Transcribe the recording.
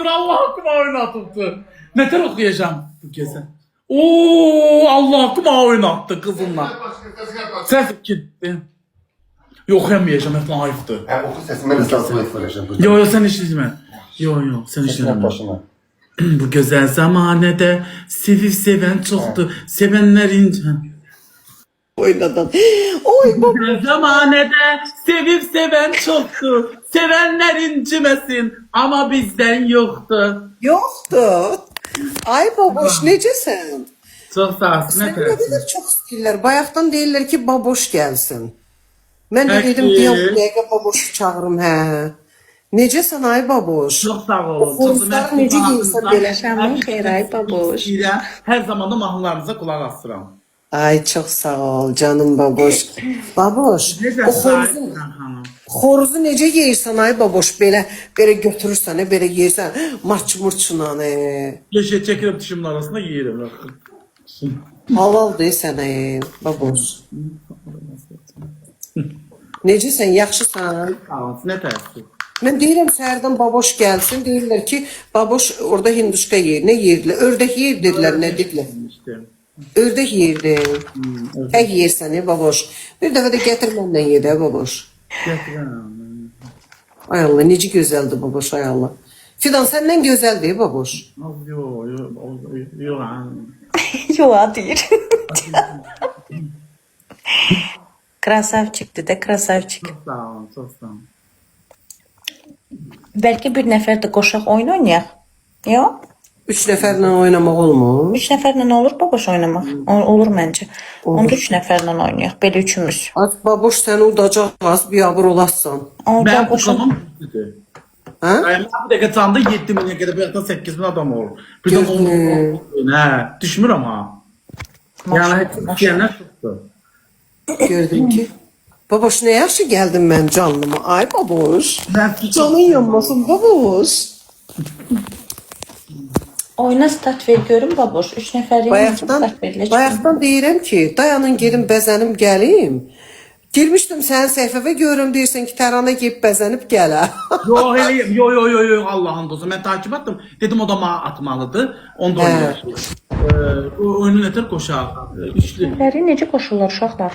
oynattın. Allah hakkıma oynattı. Neler okuyacağım bu gece? Oo, Allah hakkıma oynattı kızımla. Ses gitti. Yok okuyamayacağım. Hep ayıptı. Hem oku sesini ben de sana söyleyeceğim. Yo sen işitme. Yo sen işitme. Başına. Bu güzel zamanede sevip seven çoktu. Sevenler ince. Oynadan. Oy baba. Güzel zamanede sevip seven çoktu. Sevenler incimesin ama bizden yoktu. Yoktu. Ay baboş necəsən? Çok sağ olsun. Sen Ne ne tersin? kadar çok istəyirlər. Bayaqdan deyirlər ki baboş gelsin. Mən də Peki. dedim diyə bu dəqiqə baboşu çağırım hə. Necəsən ay baboş? Çok sağ olun. Oxumuşlar necə geyinsən belə? Şamın xeyir ay baboş. Her zaman da mahnılarınıza kulak astıram. Ay çox sağ ol canım baboş. Baboş. Necə O xoruzu, hanım? xoruzu necə yeyirsən ay baboş? Belə götürürsən, belə yeyirsən. Març-murçunla. Yeşil çekilip dişimin arasında yiyelim. Halal deyirsən baboş. Necəsən? Yaxşısan? Sağ olsun. Ne tersin? Mən deyirəm səhərdən baboş gəlsin. Deyirlər ki, baboş orada hinduşka yeyir. Nə yeyirdilər? Ördək yeyir dedilər, nə dedilər? İşte. Ördək yeyirdi. Ək yeyirsən baboş. Bir dəfə də gətir məndən ye də baboş. Getirəm. Ay Allah, necə gözəldir baboş, ay Allah. Fidan səndən gözəldir baboş. Yo. Yoğa deyir. Krasavçikdir də, krasavçik. Çok sağ olun. Çok sağ olun. Bəlkə bir nəfər də qoşaq oyun oynayaq. Yox? 3 nəfərlə oynamaq olmur. 3 nəfərlə olur baboş oynamaq? Olur məncə. Onda 3 nəfərlə oynayaq. Belə üçümüz. Az baboş səni udacaq, az biabır olassan. Ama Ben bu baboşun zaman dedi. Hə? Yani bu dakika canlı 7 bin kadar bir yakın 8 bin adam olur. Bir de Gözünü. ne? Düşmür ama. Yani hep diyenler tuttu. Gördün ki. Baboş nə yaxşı gəldin mən canlıma. Ay baboş. Ben Canın yanmasın baboş. oyuna start ver görüm baboş. 3 nəfər Bayaqdan, start veriləcək. bayaqdan deyirəm ki, dayanın gedim bəzənim gəlim. Girmişdim sənin səhifəvə görürüm deyirsən ki, tərana geyib bəzənib gələ. Yo Allah'ın dostu. Ben takip ettim. Dedim o da bana atmalıdır. Onda oynayacak. Oyunun nedir koşar. Üçlü. Nəfəri necə qoşurlar uşaqlar?